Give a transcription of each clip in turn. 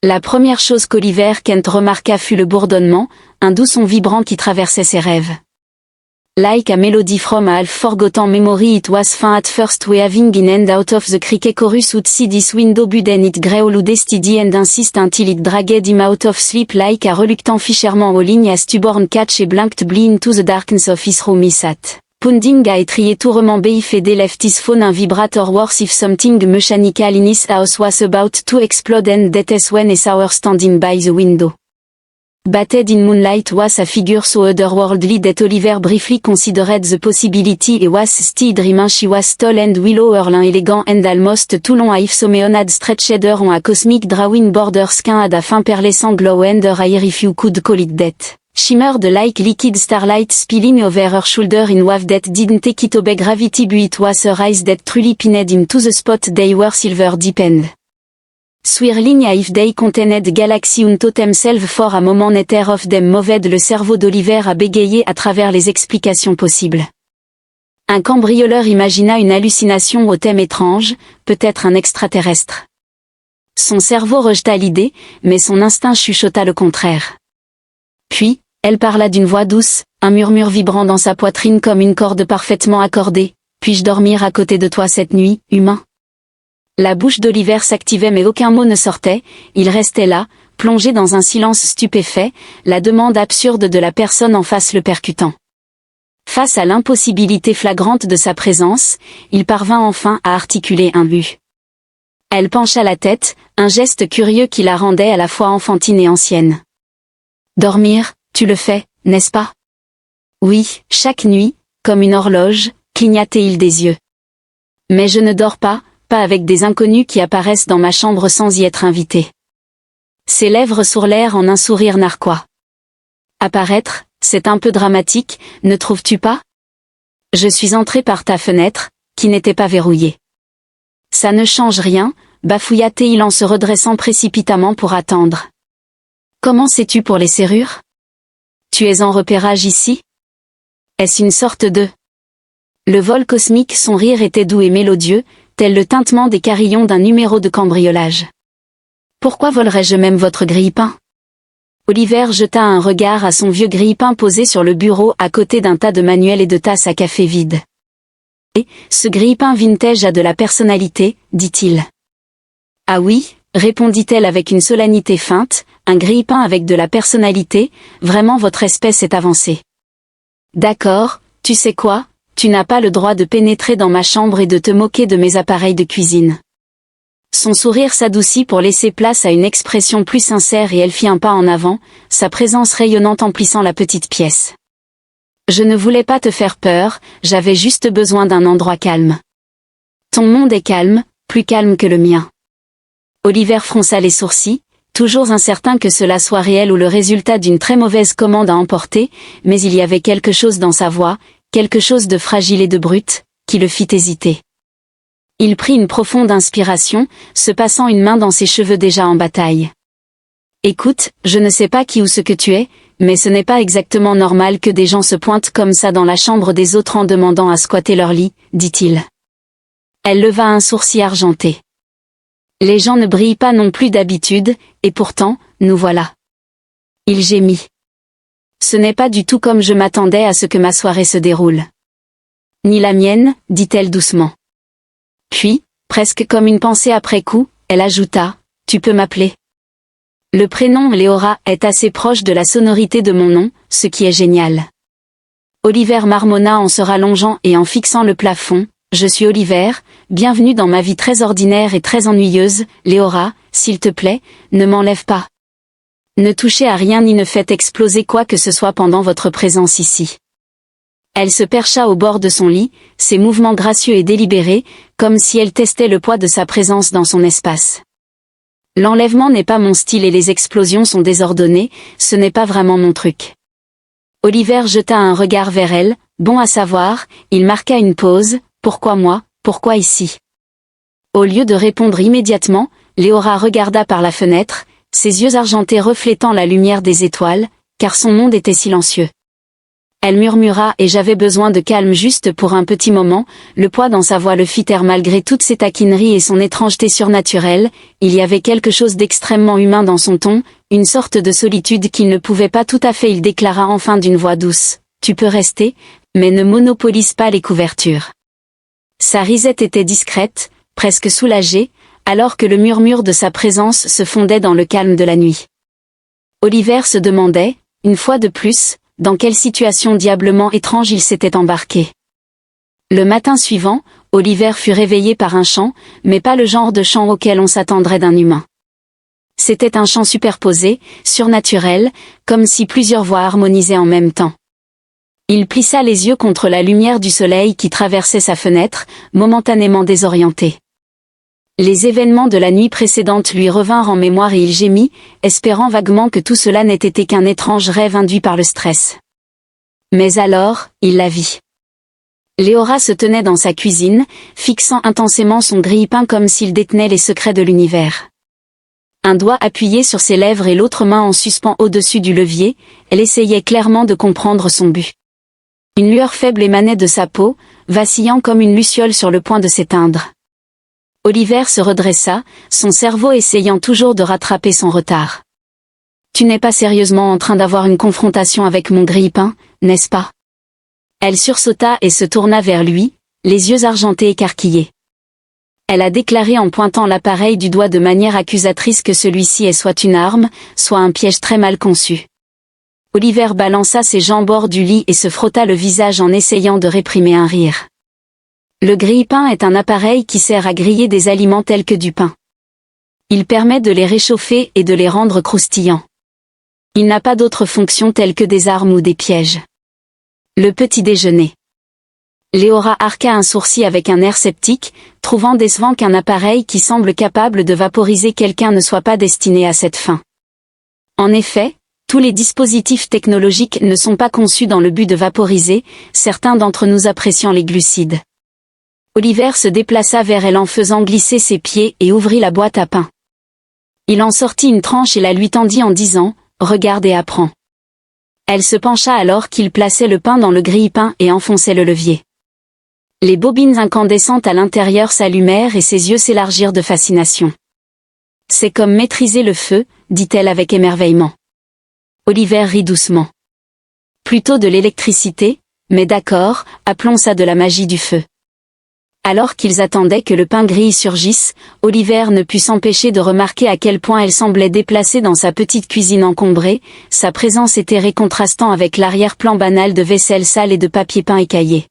La première chose qu'Oliver Kent remarqua fut le bourdonnement, un doux son vibrant qui traversait ses rêves. Like a melody from a half-forgotten memory, it was fun at first we having in and out of the cricket chorus would see this window bud and it growled steady and insist until it dragged him out of sleep like a reluctant fisherman hauling a stubborn catch and blinked into the darkness of his room he sat. Pounding a étrié tout remembé if he left his phone and vibrate or worse if something mechanical in his house was about to explode and that is when he saw her standing by the window. Bathed in moonlight was a figure so otherworldly that Oliver briefly considered the possibility and was still dreaming she was tall and willow herlin elegant and almost too long if Someone had stretched her on a cosmic drawing border skin had a fin pearlescent glow and her hair if you could call it that. Shimmered like liquid starlight spilling over her shoulder in wave that didn't take it obey gravity but it was her eyes that truly pinned him to the spot they were silver deep and swirling if they contained galaxy unto themselves for a moment neither of them moved. Le cerveau d'Oliver a bégayé à travers les explications possibles. Un cambrioleur imagina une hallucination au thème étrange, peut-être un extraterrestre. Son cerveau rejeta l'idée, mais son instinct chuchota le contraire. Puis, elle parla d'une voix douce, un murmure vibrant dans sa poitrine comme une corde parfaitement accordée. Puis-je dormir à côté de toi cette nuit, humain? La bouche d'Oliver s'activait mais aucun mot ne sortait, il restait là, plongé dans un silence stupéfait, la demande absurde de la personne en face le percutant. Face à l'impossibilité flagrante de sa présence, il parvint enfin à articuler un « bu ». Elle pencha la tête, un geste curieux qui la rendait à la fois enfantine et ancienne. Dormir, tu le fais, n'est-ce pas? Oui, chaque nuit, comme une horloge, clignotait-il des yeux. Mais je ne dors pas avec des inconnus qui apparaissent dans ma chambre sans y être invité. Ses lèvres s'ourlèrent en un sourire narquois. Apparaître, c'est un peu dramatique, ne trouves-tu pas? Je suis entré par ta fenêtre, qui n'était pas verrouillée. Ça ne change rien, bafouilla-t-il en se redressant précipitamment pour attendre. Comment sais-tu pour les serrures? Tu es en repérage ici? Est-ce une sorte de... Le vol cosmique, son rire était doux et mélodieux, tel le tintement des carillons d'un numéro de cambriolage. Pourquoi volerais-je même votre grille-pain? Oliver jeta un regard à son vieux grille-pain posé sur le bureau à côté d'un tas de manuels et de tasses à café vides. Et, ce grille-pain vintage a de la personnalité, dit-il. Ah oui, répondit-elle avec une solennité feinte, un grille-pain avec de la personnalité, vraiment votre espèce est avancée. D'accord, tu sais quoi, tu n'as pas le droit de pénétrer dans ma chambre et de te moquer de mes appareils de cuisine. Son sourire s'adoucit pour laisser place à une expression plus sincère et elle fit un pas en avant, sa présence rayonnante emplissant la petite pièce. Je ne voulais pas te faire peur, j'avais juste besoin d'un endroit calme. Ton monde est calme, plus calme que le mien. Oliver fronça les sourcils, toujours incertain que cela soit réel ou le résultat d'une très mauvaise commande à emporter, mais il y avait quelque chose dans sa voix, quelque chose de fragile et de brut, qui le fit hésiter. Il prit une profonde inspiration, se passant une main dans ses cheveux déjà en bataille. Écoute, je ne sais pas qui ou ce que tu es, mais ce n'est pas exactement normal que des gens se pointent comme ça dans la chambre des autres en demandant à squatter leur lit, dit-il. Elle leva un sourcil argenté. Les gens ne brillent pas non plus d'habitude, et pourtant, nous voilà. Il gémit. Ce n'est pas du tout comme je m'attendais à ce que ma soirée se déroule. Ni la mienne, dit-elle doucement. Puis, presque comme une pensée après coup, elle ajouta, tu peux m'appeler. Le prénom Léora est assez proche de la sonorité de mon nom, ce qui est génial. Oliver marmonna en se rallongeant et en fixant le plafond, je suis Oliver, bienvenue dans ma vie très ordinaire et très ennuyeuse, Léora, s'il te plaît, ne m'enlève pas. Ne touchez à rien ni ne faites exploser quoi que ce soit pendant votre présence ici. Elle se percha au bord de son lit, ses mouvements gracieux et délibérés, comme si elle testait le poids de sa présence dans son espace. L'enlèvement n'est pas mon style et les explosions sont désordonnées, ce n'est pas vraiment mon truc. Oliver jeta un regard vers elle, bon à savoir, il marqua une pause, pourquoi moi, pourquoi ici? Au lieu de répondre immédiatement, Léora regarda par la fenêtre, ses yeux argentés reflétant la lumière des étoiles, car son monde était silencieux. Elle murmura et j'avais besoin de calme juste pour un petit moment, le poids dans sa voix le fit taire malgré toutes ses taquineries et son étrangeté surnaturelle, il y avait quelque chose d'extrêmement humain dans son ton, une sorte de solitude qu'il ne pouvait pas tout à fait. Il déclara enfin d'une voix douce, « Tu peux rester, mais ne monopolise pas les couvertures. » Sa risette était discrète, presque soulagée, alors que le murmure de sa présence se fondait dans le calme de la nuit. Oliver se demandait, une fois de plus, dans quelle situation diablement étrange il s'était embarqué. Le matin suivant, Oliver fut réveillé par un chant, mais pas le genre de chant auquel on s'attendrait d'un humain. C'était un chant superposé, surnaturel, comme si plusieurs voix harmonisaient en même temps. Il plissa les yeux contre la lumière du soleil qui traversait sa fenêtre, momentanément désorienté. Les événements de la nuit précédente lui revinrent en mémoire et il gémit, espérant vaguement que tout cela n'ait été qu'un étrange rêve induit par le stress. Mais alors, il la vit. Léora se tenait dans sa cuisine, fixant intensément son grille-pain comme s'il détenait les secrets de l'univers. Un doigt appuyé sur ses lèvres et l'autre main en suspens au-dessus du levier, elle essayait clairement de comprendre son but. Une lueur faible émanait de sa peau, vacillant comme une luciole sur le point de s'éteindre. Oliver se redressa, son cerveau essayant toujours de rattraper son retard. « Tu n'es pas sérieusement en train d'avoir une confrontation avec mon grille-pain, n'est-ce pas ?» Elle sursauta et se tourna vers lui, les yeux argentés écarquillés. Elle a déclaré en pointant l'appareil du doigt de manière accusatrice que celui-ci est soit une arme, soit un piège très mal conçu. Oliver balança ses jambes hors du lit et se frotta le visage en essayant de réprimer un rire. Le grille-pain est un appareil qui sert à griller des aliments tels que du pain. Il permet de les réchauffer et de les rendre croustillants. Il n'a pas d'autre fonction telle que des armes ou des pièges. Le petit déjeuner. Léora arqua un sourcil avec un air sceptique, trouvant décevant qu'un appareil qui semble capable de vaporiser quelqu'un ne soit pas destiné à cette fin. En effet, tous les dispositifs technologiques ne sont pas conçus dans le but de vaporiser, certains d'entre nous appréciant les glucides. Oliver se déplaça vers elle en faisant glisser ses pieds et ouvrit la boîte à pain. Il en sortit une tranche et la lui tendit en disant « Regarde et apprends ». Elle se pencha alors qu'il plaçait le pain dans le grille-pain et enfonçait le levier. Les bobines incandescentes à l'intérieur s'allumèrent et ses yeux s'élargirent de fascination. « C'est comme maîtriser le feu », dit-elle avec émerveillement. Oliver rit doucement. « Plutôt de l'électricité, mais d'accord, appelons ça de la magie du feu. » Alors qu'ils attendaient que le pain grille surgisse, Oliver ne put s'empêcher de remarquer à quel point elle semblait déplacée dans sa petite cuisine encombrée, sa présence éthérée contrastant avec l'arrière-plan banal de vaisselle sale et de papier peint écaillé.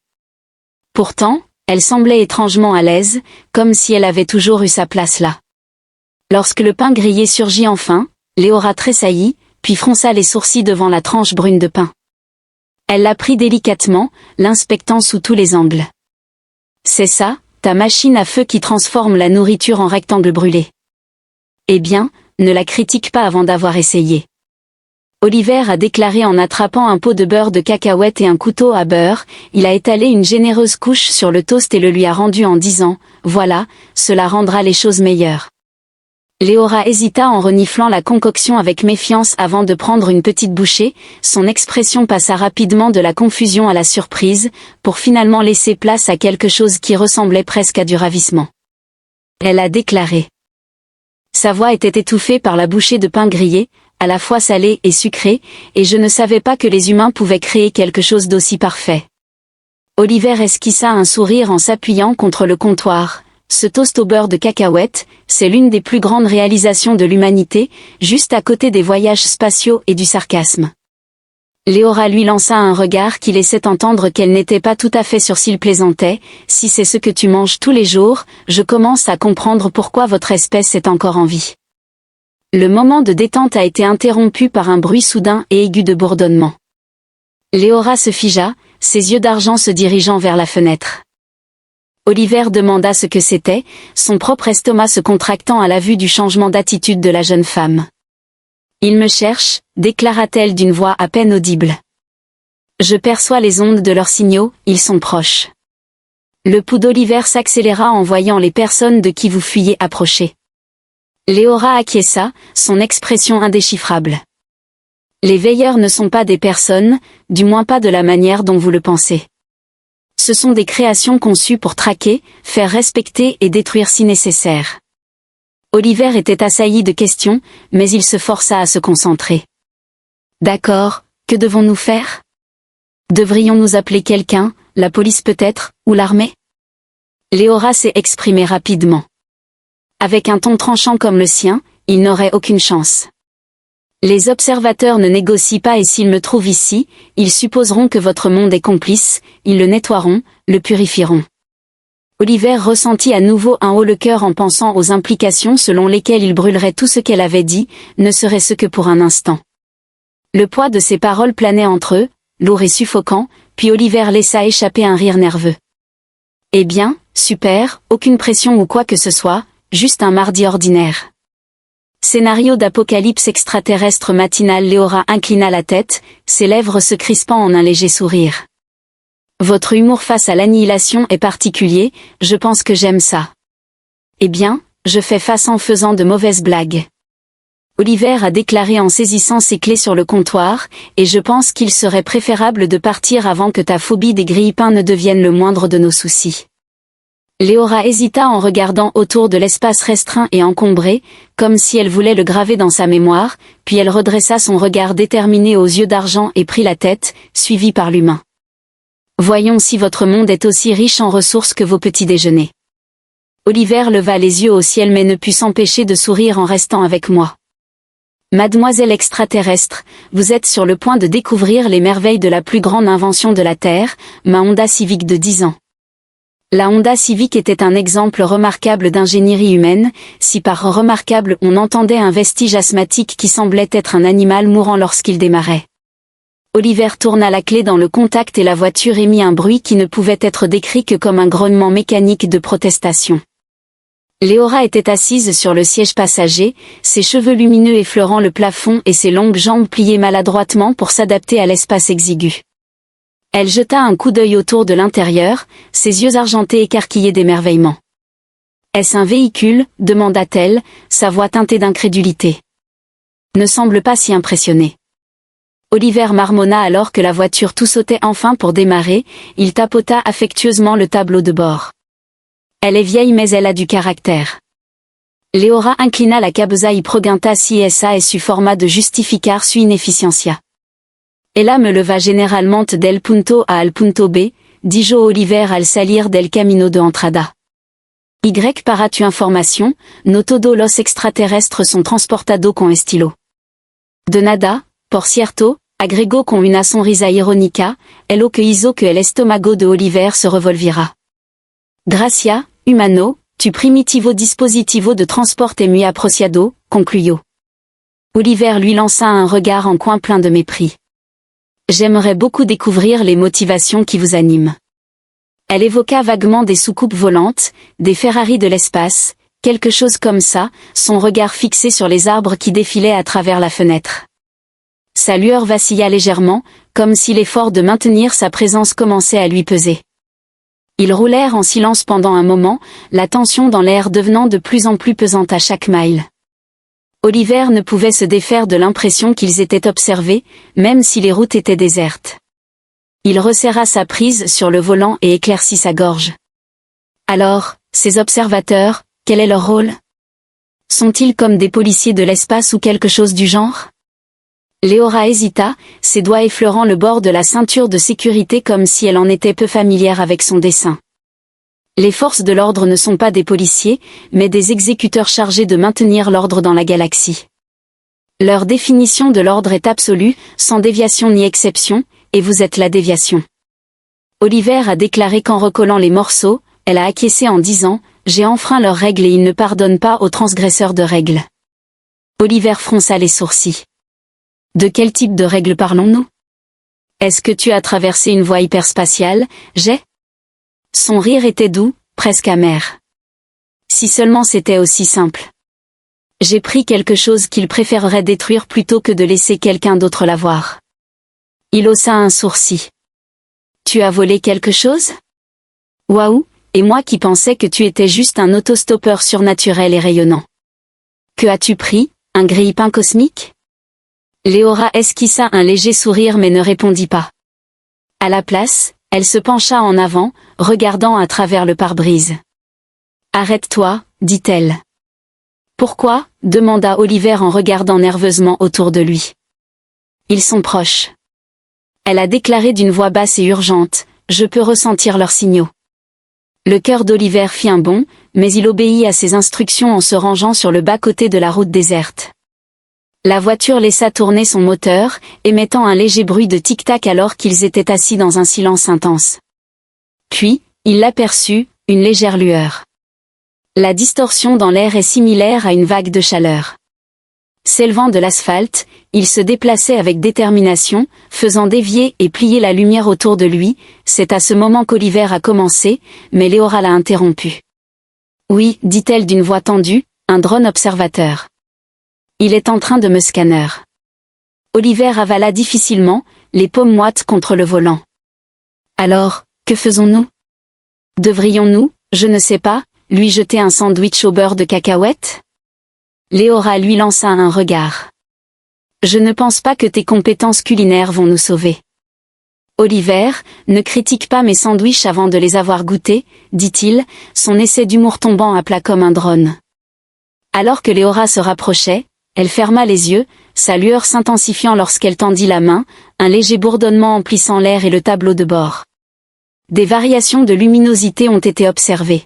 Pourtant, elle semblait étrangement à l'aise, comme si elle avait toujours eu sa place là. Lorsque le pain grillé surgit enfin, Léora tressaillit, puis fronça les sourcils devant la tranche brune de pain. Elle la prit délicatement, l'inspectant sous tous les angles. « C'est ça, ta machine à feu qui transforme la nourriture en rectangle brûlé. Eh bien, ne la critique pas avant d'avoir essayé. » Oliver a déclaré en attrapant un pot de beurre de cacahuète et un couteau à beurre, il a étalé une généreuse couche sur le toast et le lui a rendu en disant « Voilà, cela rendra les choses meilleures. » Léora hésita en reniflant la concoction avec méfiance avant de prendre une petite bouchée, son expression passa rapidement de la confusion à la surprise, pour finalement laisser place à quelque chose qui ressemblait presque à du ravissement. Elle a déclaré. Sa voix était étouffée par la bouchée de pain grillé, à la fois salé et sucré, et je ne savais pas que les humains pouvaient créer quelque chose d'aussi parfait. Oliver esquissa un sourire en s'appuyant contre le comptoir. Ce toast au beurre de cacahuète, c'est l'une des plus grandes réalisations de l'humanité, juste à côté des voyages spatiaux et du sarcasme. Léora lui lança un regard qui laissait entendre qu'elle n'était pas tout à fait sûre s'il plaisantait. « Si c'est ce que tu manges tous les jours, je commence à comprendre pourquoi votre espèce est encore en vie. » Le moment de détente a été interrompu par un bruit soudain et aigu de bourdonnement. Léora se figea, ses yeux d'argent se dirigeant vers la fenêtre. Oliver demanda ce que c'était, son propre estomac se contractant à la vue du changement d'attitude de la jeune femme. « Il me cherche », déclara-t-elle d'une voix à peine audible. « Je perçois les ondes de leurs signaux, ils sont proches. » Le pouls d'Oliver s'accéléra en voyant les personnes de qui vous fuyez approcher. Léora acquiesça, son expression indéchiffrable. Les veilleurs ne sont pas des personnes, du moins pas de la manière dont vous le pensez. Ce sont des créations conçues pour traquer, faire respecter et détruire si nécessaire. Oliver était assailli de questions, mais il se força à se concentrer. D'accord, que devons-nous faire? Devrions-nous appeler quelqu'un, la police peut-être, ou l'armée? Léora s'est exprimée rapidement. Avec un ton tranchant comme le sien, il n'aurait aucune chance. Les observateurs ne négocient pas et s'ils me trouvent ici, ils supposeront que votre monde est complice, ils le nettoieront, le purifieront. Oliver ressentit à nouveau un haut le cœur en pensant aux implications selon lesquelles il brûlerait tout ce qu'elle avait dit, ne serait-ce que pour un instant. Le poids de ses paroles planait entre eux, lourd et suffocant, puis Oliver laissa échapper un rire nerveux. Eh bien, super, aucune pression ou quoi que ce soit, juste un mardi ordinaire. Scénario d'apocalypse extraterrestre matinal. Léora inclina la tête, ses lèvres se crispant en un léger sourire. Votre humour face à l'annihilation est particulier, je pense que j'aime ça. Eh bien, je fais face en faisant de mauvaises blagues. Oliver a déclaré en saisissant ses clés sur le comptoir, et je pense qu'il serait préférable de partir avant que ta phobie des grille-pains ne devienne le moindre de nos soucis. Léora hésita en regardant autour de l'espace restreint et encombré, comme si elle voulait le graver dans sa mémoire, puis elle redressa son regard déterminé aux yeux d'argent et prit la tête, suivie par l'humain. Voyons si votre monde est aussi riche en ressources que vos petits déjeuners. Oliver leva les yeux au ciel mais ne put s'empêcher de sourire en restant avec moi. Mademoiselle extraterrestre, vous êtes sur le point de découvrir les merveilles de la plus grande invention de la Terre, ma Honda Civic de 10 ans. La Honda Civic était un exemple remarquable d'ingénierie humaine, si par remarquable on entendait un vestige asthmatique qui semblait être un animal mourant lorsqu'il démarrait. Oliver tourna la clé dans le contact et la voiture émit un bruit qui ne pouvait être décrit que comme un grognement mécanique de protestation. Léora était assise sur le siège passager, ses cheveux lumineux effleurant le plafond et ses longues jambes pliées maladroitement pour s'adapter à l'espace exigu. Elle jeta un coup d'œil autour de l'intérieur, ses yeux argentés écarquillés d'émerveillement. « Est-ce un véhicule ?» demanda-t-elle, sa voix teintée d'incrédulité. « Ne semble pas si impressionné. » Oliver marmonna alors que la voiture tout sautait enfin pour démarrer, il tapota affectueusement le tableau de bord. « Elle est vieille mais elle a du caractère. » Léora inclina la cabeza y proginta si essa et su forma de justificar su inefficiencia. Ella me leva généralement del punto A al punto B, dijo Oliver al salir del camino de entrada. Y para tu información, no todos los extraterrestres sont transportados con estilo. De nada, por cierto, agregó con una sonrisa irónica, lo que hizo que el estómago de Oliver se revolvira. Gracia, humano, tu primitivo dispositivo de transporte muy apreciado, concluyó. Oliver lui lança un regard en coin plein de mépris. J'aimerais beaucoup découvrir les motivations qui vous animent. Elle évoqua vaguement des soucoupes volantes, des Ferrari de l'espace, quelque chose comme ça, son regard fixé sur les arbres qui défilaient à travers la fenêtre. Sa lueur vacilla légèrement, comme si l'effort de maintenir sa présence commençait à lui peser. Ils roulèrent en silence pendant un moment, la tension dans l'air devenant de plus en plus pesante à chaque mille. Oliver ne pouvait se défaire de l'impression qu'ils étaient observés, même si les routes étaient désertes. Il resserra sa prise sur le volant et éclaircit sa gorge. Alors, ces observateurs, quel est leur rôle? Sont-ils comme des policiers de l'espace ou quelque chose du genre? Léora hésita, ses doigts effleurant le bord de la ceinture de sécurité comme si elle en était peu familière avec son dessin. Les forces de l'ordre ne sont pas des policiers, mais des exécuteurs chargés de maintenir l'ordre dans la galaxie. Leur définition de l'ordre est absolue, sans déviation ni exception, et vous êtes la déviation. Oliver a déclaré qu'en recollant les morceaux, elle a acquiescé en disant « J'ai enfreint leurs règles et ils ne pardonnent pas aux transgresseurs de règles. » Oliver fronça les sourcils. De quel type de règles parlons-nous? Est-ce que tu as traversé une voie hyperspatiale, j'ai? Son rire était doux, presque amer. Si seulement c'était aussi simple. J'ai pris quelque chose qu'il préférerait détruire plutôt que de laisser quelqu'un d'autre l'avoir. Il haussa un sourcil. Tu as volé quelque chose? Waouh, et moi qui pensais que tu étais juste un autostoppeur surnaturel et rayonnant. Que as-tu pris, un grille-pain cosmique? Léora esquissa un léger sourire mais ne répondit pas. À la place, elle se pencha en avant, regardant à travers le pare-brise. « Arrête-toi, dit-elle. »« Pourquoi ?» demanda Oliver en regardant nerveusement autour de lui. « Ils sont proches. » Elle a déclaré d'une voix basse et urgente, « Je peux ressentir leurs signaux. » Le cœur d'Oliver fit un bond, mais il obéit à ses instructions en se rangeant sur le bas-côté de la route déserte. La voiture laissa tourner son moteur, émettant un léger bruit de tic-tac alors qu'ils étaient assis dans un silence intense. Puis, il l'aperçut, une légère lueur. La distorsion dans l'air est similaire à une vague de chaleur. S'élevant de l'asphalte, il se déplaçait avec détermination, faisant dévier et plier la lumière autour de lui. C'est à ce moment qu'Oliver a commencé, mais Léora l'a interrompu. « Oui, dit-elle d'une voix tendue, un drone observateur. Il est en train de me scanner. » Oliver avala difficilement, les paumes moites contre le volant. « Alors, que faisons-nous ? Devrions-nous, je ne sais pas, lui jeter un sandwich au beurre de cacahuète ? » Léora lui lança un regard. « Je ne pense pas que tes compétences culinaires vont nous sauver. »« Oliver, ne critique pas mes sandwichs avant de les avoir goûtés, » dit-il, son essai d'humour tombant à plat comme un drone. Alors que Léora se rapprochait, elle ferma les yeux, sa lueur s'intensifiant lorsqu'elle tendit la main, un léger bourdonnement emplissant l'air et le tableau de bord. Des variations de luminosité ont été observées.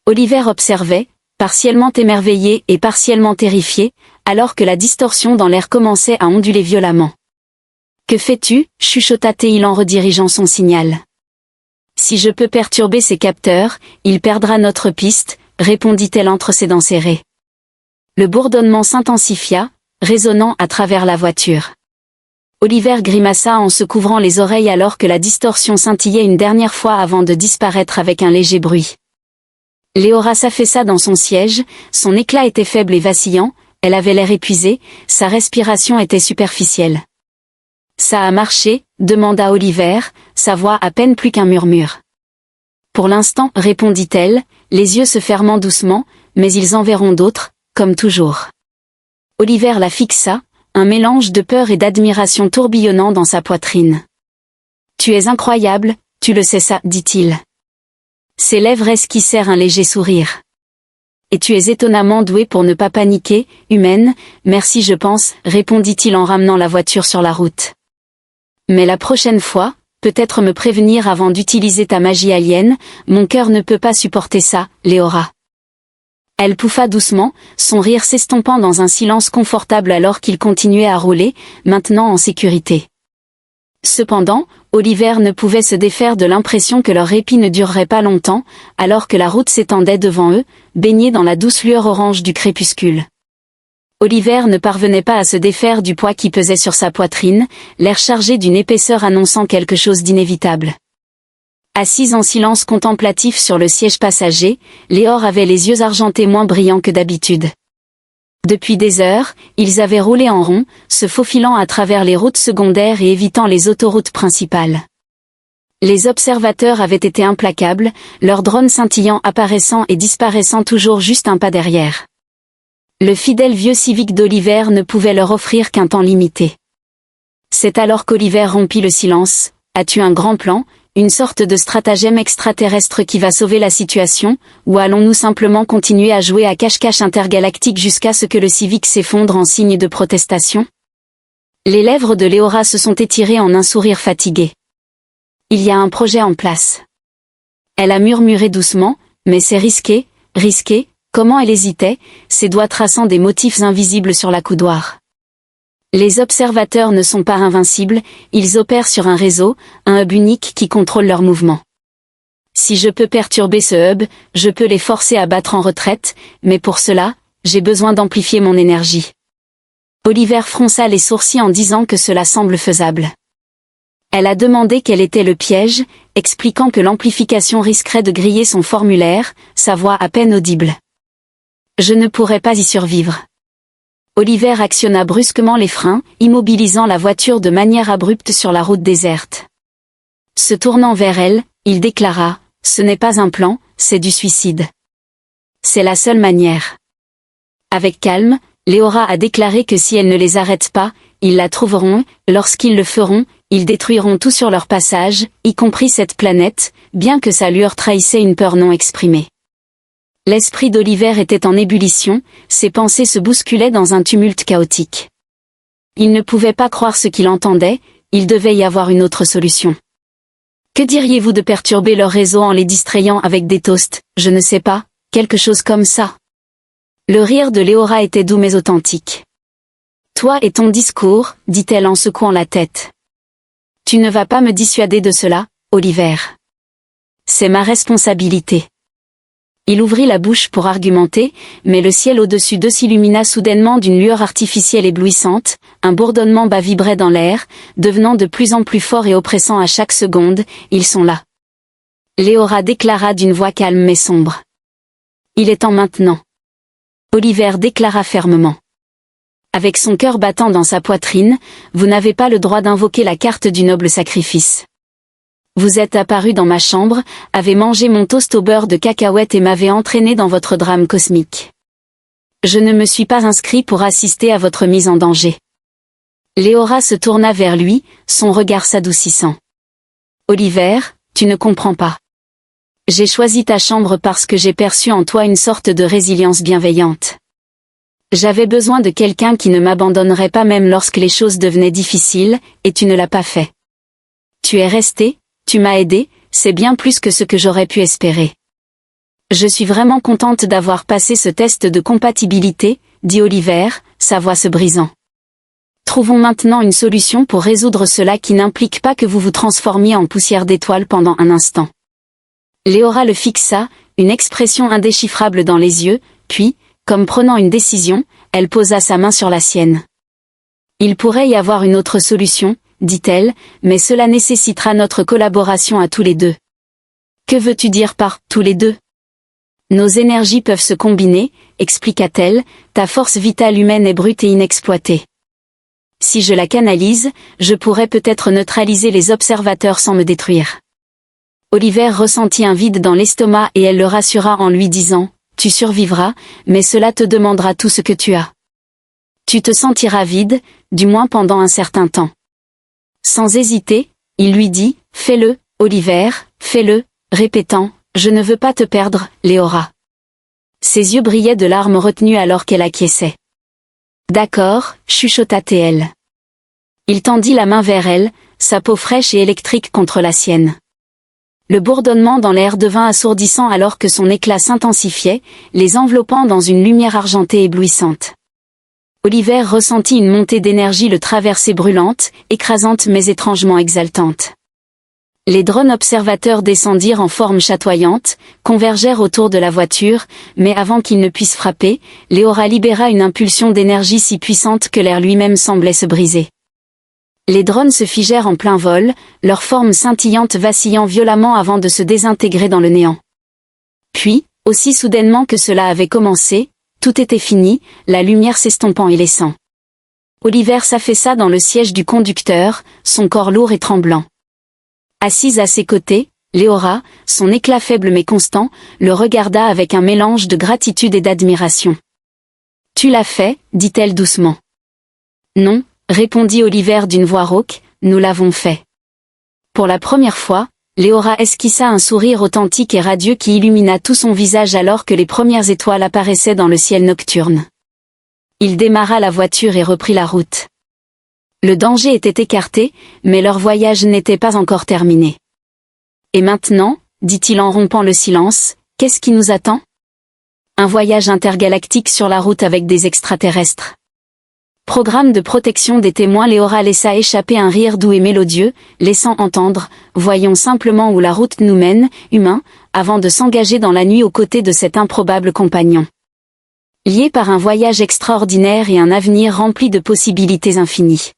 Oliver observait, partiellement émerveillé et partiellement terrifié, alors que la distorsion dans l'air commençait à onduler violemment. « Que fais-tu » chuchota-t-il en redirigeant son signal. « Si je peux perturber ces capteurs, il perdra notre piste, » répondit-elle entre ses dents serrées. Le bourdonnement s'intensifia, résonnant à travers la voiture. Oliver grimaça en se couvrant les oreilles alors que la distorsion scintillait une dernière fois avant de disparaître avec un léger bruit. Léora s'affaissa dans son siège, son éclat était faible et vacillant, elle avait l'air épuisée, sa respiration était superficielle. « Ça a marché ?» demanda Oliver, sa voix à peine plus qu'un murmure. « Pour l'instant, » répondit-elle, les yeux se fermant doucement, mais ils en verront d'autres, comme toujours. Oliver la fixa, un mélange de peur et d'admiration tourbillonnant dans sa poitrine. « Tu es incroyable, tu le sais ça, dit-il. » Ses lèvres esquissèrent un léger sourire. « Et tu es étonnamment douée pour ne pas paniquer, humaine, merci je pense, » répondit-il en ramenant la voiture sur la route. « Mais la prochaine fois, peut-être me prévenir avant d'utiliser ta magie alien, mon cœur ne peut pas supporter ça, Léora. » Elle pouffa doucement, son rire s'estompant dans un silence confortable alors qu'il continuait à rouler, maintenant en sécurité. Cependant, Oliver ne pouvait se défaire de l'impression que leur répit ne durerait pas longtemps, alors que la route s'étendait devant eux, baignée dans la douce lueur orange du crépuscule. Oliver ne parvenait pas à se défaire du poids qui pesait sur sa poitrine, l'air chargé d'une épaisseur annonçant quelque chose d'inévitable. Assise en silence contemplatif sur le siège passager, Léor avait les yeux argentés moins brillants que d'habitude. Depuis des heures, ils avaient roulé en rond, se faufilant à travers les routes secondaires et évitant les autoroutes principales. Les observateurs avaient été implacables, leurs drones scintillants apparaissant et disparaissant toujours juste un pas derrière. Le fidèle vieux Civic d'Oliver ne pouvait leur offrir qu'un temps limité. C'est alors qu'Oliver rompit le silence. « As-tu un grand plan ? Une sorte de stratagème extraterrestre qui va sauver la situation, ou allons-nous simplement continuer à jouer à cache-cache intergalactique jusqu'à ce que le Civic s'effondre en signe de protestation ?» Les lèvres de Léora se sont étirées en un sourire fatigué. « Il y a un projet en place. » Elle a murmuré doucement, mais c'est risqué, risqué, comment elle hésitait, ses doigts traçant des motifs invisibles sur la coudoir. Les observateurs ne sont pas invincibles, ils opèrent sur un réseau, un hub unique qui contrôle leurs mouvements. Si je peux perturber ce hub, je peux les forcer à battre en retraite, mais pour cela, j'ai besoin d'amplifier mon énergie. Oliver fronça les sourcils en disant que cela semble faisable. Elle a demandé quel était le piège, expliquant que l'amplification risquerait de griller son formulaire, sa voix à peine audible. Je ne pourrais pas y survivre. Oliver actionna brusquement les freins, immobilisant la voiture de manière abrupte sur la route déserte. Se tournant vers elle, il déclara « Ce n'est pas un plan, c'est du suicide. C'est la seule manière. » Avec calme, Léora a déclaré que si elle ne les arrête pas, ils la trouveront, lorsqu'ils le feront, ils détruiront tout sur leur passage, y compris cette planète, bien que sa lueur trahissait une peur non exprimée. L'esprit d'Oliver était en ébullition, ses pensées se bousculaient dans un tumulte chaotique. Il ne pouvait pas croire ce qu'il entendait, il devait y avoir une autre solution. Que diriez-vous de perturber leur réseau en les distrayant avec des toasts, je ne sais pas, quelque chose comme ça? Le rire de Léora était doux mais authentique. Toi et ton discours, dit-elle en secouant la tête. Tu ne vas pas me dissuader de cela, Oliver. C'est ma responsabilité. Il ouvrit la bouche pour argumenter, mais le ciel au-dessus d'eux s'illumina soudainement d'une lueur artificielle éblouissante, un bourdonnement bas vibrait dans l'air, devenant de plus en plus fort et oppressant à chaque seconde, ils sont là. Léora déclara d'une voix calme mais sombre. Il est temps maintenant. Oliver déclara fermement. Avec son cœur battant dans sa poitrine, vous n'avez pas le droit d'invoquer la carte du noble sacrifice. Vous êtes apparu dans ma chambre, avez mangé mon toast au beurre de cacahuète et m'avez entraîné dans votre drame cosmique. Je ne me suis pas inscrit pour assister à votre mise en danger. Léora se tourna vers lui, son regard s'adoucissant. Oliver, tu ne comprends pas. J'ai choisi ta chambre parce que j'ai perçu en toi une sorte de résilience bienveillante. J'avais besoin de quelqu'un qui ne m'abandonnerait pas même lorsque les choses devenaient difficiles, et tu ne l'as pas fait. Tu es resté, tu m'as aidé, c'est bien plus que ce que j'aurais pu espérer. Je suis vraiment contente d'avoir passé ce test de compatibilité, dit Oliver, sa voix se brisant. Trouvons maintenant une solution pour résoudre cela qui n'implique pas que vous vous transformiez en poussière d'étoiles pendant un instant. Léora le fixa, une expression indéchiffrable dans les yeux, puis, comme prenant une décision, elle posa sa main sur la sienne. Il pourrait y avoir une autre solution, dit-elle, mais cela nécessitera notre collaboration à tous les deux. Que veux-tu dire par « tous les deux » ? Nos énergies peuvent se combiner, expliqua-t-elle, ta force vitale humaine est brute et inexploitée. Si je la canalise, je pourrais peut-être neutraliser les observateurs sans me détruire. Oliver ressentit un vide dans l'estomac et elle le rassura en lui disant, tu survivras, mais cela te demandera tout ce que tu as. Tu te sentiras vide, du moins pendant un certain temps. Sans hésiter, il lui dit, fais-le, Oliver, fais-le, répétant, je ne veux pas te perdre, Léora. Ses yeux brillaient de larmes retenues alors qu'elle acquiesçait. D'accord, chuchota-t-elle. Il tendit la main vers elle, sa peau fraîche et électrique contre la sienne. Le bourdonnement dans l'air devint assourdissant alors que son éclat s'intensifiait, les enveloppant dans une lumière argentée éblouissante. Oliver ressentit une montée d'énergie le traverser brûlante, écrasante mais étrangement exaltante. Les drones observateurs descendirent en forme chatoyante, convergèrent autour de la voiture, mais avant qu'ils ne puissent frapper, Léora libéra une impulsion d'énergie si puissante que l'air lui-même semblait se briser. Les drones se figèrent en plein vol, leur forme scintillante vacillant violemment avant de se désintégrer dans le néant. Puis, aussi soudainement que cela avait commencé, tout était fini, la lumière s'estompant et laissant. Oliver s'affaissa dans le siège du conducteur, son corps lourd et tremblant. Assise à ses côtés, Léora, son éclat faible mais constant, le regarda avec un mélange de gratitude et d'admiration. « Tu l'as fait, dit-elle doucement. »« Non, » répondit Oliver d'une voix rauque, « nous l'avons fait. » Pour la première fois, Léora esquissa un sourire authentique et radieux qui illumina tout son visage alors que les premières étoiles apparaissaient dans le ciel nocturne. Il démarra la voiture et reprit la route. Le danger était écarté, mais leur voyage n'était pas encore terminé. « Et maintenant, » dit-il en rompant le silence, « qu'est-ce qui nous attend ? Un voyage intergalactique sur la route avec des extraterrestres. » Programme de protection des témoins. Léora laissa échapper un rire doux et mélodieux, laissant entendre « Voyons simplement où la route nous mène, humains », avant de s'engager dans la nuit aux côtés de cet improbable compagnon. Liés par un voyage extraordinaire et un avenir rempli de possibilités infinies.